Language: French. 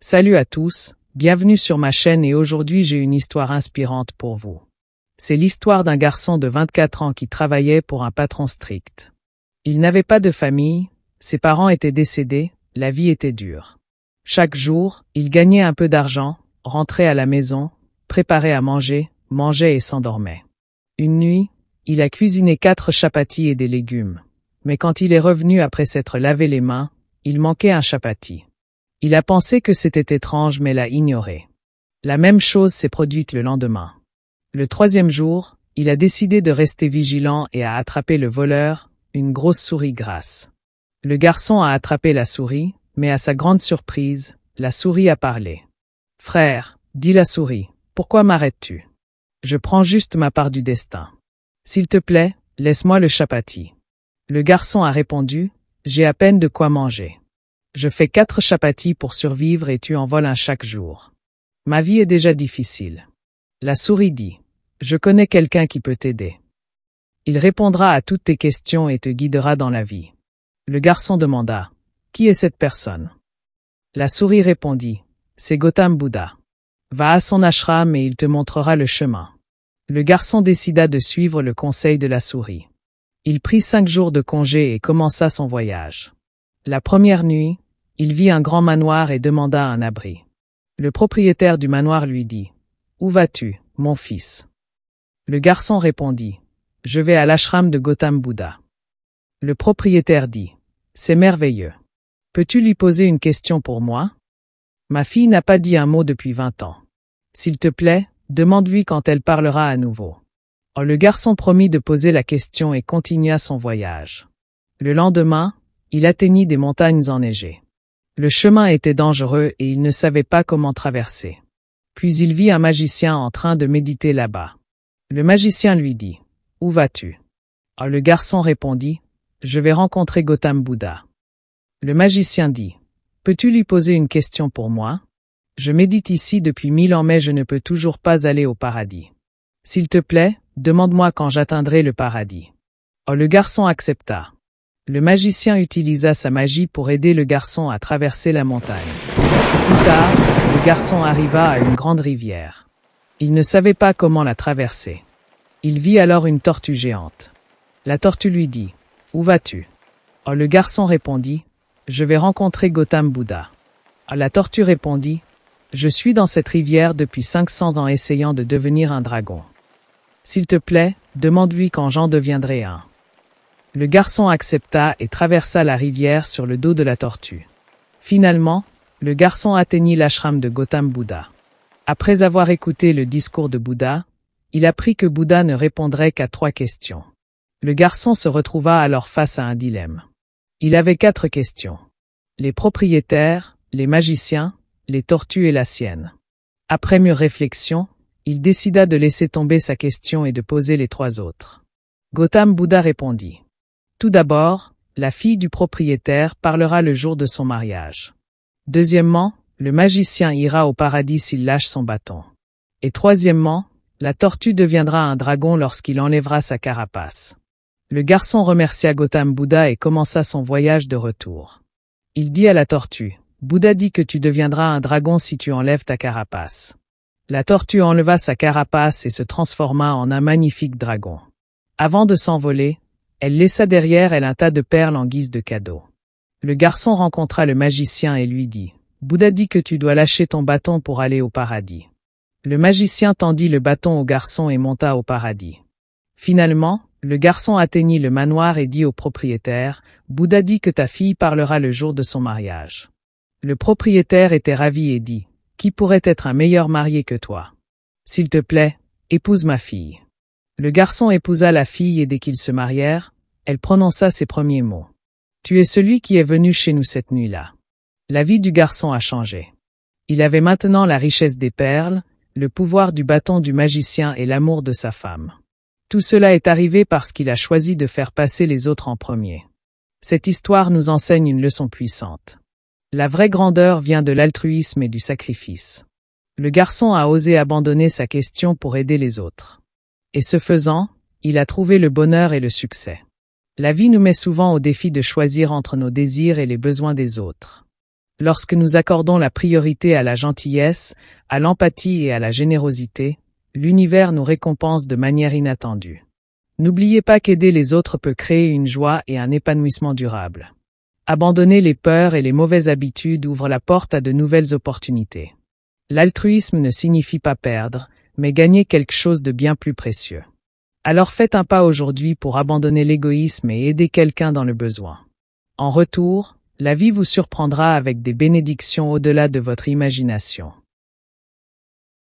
Salut à tous, bienvenue sur ma chaîne et aujourd'hui j'ai une histoire inspirante pour vous. C'est l'histoire d'un garçon de 24 ans qui travaillait pour un patron strict. Il n'avait pas de famille, ses parents étaient décédés, la vie était dure. Chaque jour, il gagnait un peu d'argent, rentrait à la maison, préparait à manger, mangeait et s'endormait. Une nuit, il a cuisiné 4 chapatis et des légumes. Mais quand il est revenu après s'être lavé les mains, il manquait un chapati. Il a pensé que c'était étrange mais l'a ignoré. La même chose s'est produite le lendemain. Le 3e jour, il a décidé de rester vigilant et a attrapé le voleur, une grosse souris grasse. Le garçon a attrapé la souris, mais à sa grande surprise, la souris a parlé. « Frère, dit la souris, pourquoi m'arrêtes-tu? Je prends juste ma part du destin. S'il te plaît, laisse-moi le chapati. » Le garçon a répondu, « J'ai à peine de quoi manger. Je fais 4 chapatis pour survivre et tu en voles un chaque jour. Ma vie est déjà difficile. » La souris dit, « Je connais quelqu'un qui peut t'aider. Il répondra à toutes tes questions et te guidera dans la vie. » Le garçon demanda, « Qui est cette personne? » La souris répondit, « C'est Gautam Buddha. Va à son ashram et il te montrera le chemin. » Le garçon décida de suivre le conseil de la souris. Il prit 5 jours de congé et commença son voyage. La première nuit, il vit un grand manoir et demanda un abri. Le propriétaire du manoir lui dit, « Où vas-tu, mon fils? » Le garçon répondit, « Je vais à l'ashram de Gautam Buddha. » Le propriétaire dit, « C'est merveilleux. Peux-tu lui poser une question pour moi? Ma fille n'a pas dit un mot depuis 20 ans. S'il te plaît, demande-lui quand elle parlera à nouveau. » Le garçon promit de poser la question et continua son voyage. Le lendemain, il atteignit des montagnes enneigées. Le chemin était dangereux et il ne savait pas comment traverser. Puis il vit un magicien en train de méditer là-bas. Le magicien lui dit, « Où vas-tu? » Le garçon répondit, « Je vais rencontrer Gautam Buddha. » Le magicien dit, « Peux-tu lui poser une question pour moi? Je médite ici depuis 1000 ans mais je ne peux toujours pas aller au paradis. S'il te plaît, demande-moi quand j'atteindrai le paradis. » Le garçon accepta. Le magicien utilisa sa magie pour aider le garçon à traverser la montagne. Plus tard, le garçon arriva à une grande rivière. Il ne savait pas comment la traverser. Il vit alors une tortue géante. La tortue lui dit, « Où vas-tu? » Le garçon répondit, « Je vais rencontrer Gautam Buddha. » La tortue répondit, « Je suis dans cette rivière depuis 500 ans essayant de devenir un dragon. S'il te plaît, demande-lui quand j'en deviendrai un. » Le garçon accepta et traversa la rivière sur le dos de la tortue. Finalement, le garçon atteignit l'ashram de Gautam Buddha. Après avoir écouté le discours de Bouddha, il apprit que Bouddha ne répondrait qu'à 3 questions. Le garçon se retrouva alors face à un dilemme. Il avait 4 questions. Les propriétaires, les magiciens, les tortues et la sienne. Après mûre réflexion, il décida de laisser tomber sa question et de poser les 3 autres. Gautam Buddha répondit. Tout d'abord, la fille du propriétaire parlera le jour de son mariage. Deuxièmement, le magicien ira au paradis s'il lâche son bâton. Et troisièmement, la tortue deviendra un dragon lorsqu'il enlèvera sa carapace. Le garçon remercia Gautam Buddha et commença son voyage de retour. Il dit à la tortue, « Bouddha dit que tu deviendras un dragon si tu enlèves ta carapace. » La tortue enleva sa carapace et se transforma en un magnifique dragon. Avant de s'envoler, elle laissa derrière elle un tas de perles en guise de cadeau. Le garçon rencontra le magicien et lui dit, « Bouddha dit que tu dois lâcher ton bâton pour aller au paradis. » Le magicien tendit le bâton au garçon et monta au paradis. Finalement, le garçon atteignit le manoir et dit au propriétaire, « Bouddha dit que ta fille parlera le jour de son mariage. » Le propriétaire était ravi et dit, « Qui pourrait être un meilleur marié que toi? S'il te plaît, épouse ma fille. » Le garçon épousa la fille et dès qu'ils se marièrent, elle prononça ces premiers mots. « Tu es celui qui est venu chez nous cette nuit-là. » La vie du garçon a changé. Il avait maintenant la richesse des perles, le pouvoir du bâton du magicien et l'amour de sa femme. Tout cela est arrivé parce qu'il a choisi de faire passer les autres en premier. Cette histoire nous enseigne une leçon puissante. La vraie grandeur vient de l'altruisme et du sacrifice. Le garçon a osé abandonner sa question pour aider les autres. Et ce faisant, il a trouvé le bonheur et le succès. La vie nous met souvent au défi de choisir entre nos désirs et les besoins des autres. Lorsque nous accordons la priorité à la gentillesse, à l'empathie et à la générosité, l'univers nous récompense de manière inattendue. N'oubliez pas qu'aider les autres peut créer une joie et un épanouissement durable. Abandonner les peurs et les mauvaises habitudes ouvre la porte à de nouvelles opportunités. L'altruisme ne signifie pas perdre, mais gagner quelque chose de bien plus précieux. Alors faites un pas aujourd'hui pour abandonner l'égoïsme et aider quelqu'un dans le besoin. En retour, la vie vous surprendra avec des bénédictions au-delà de votre imagination.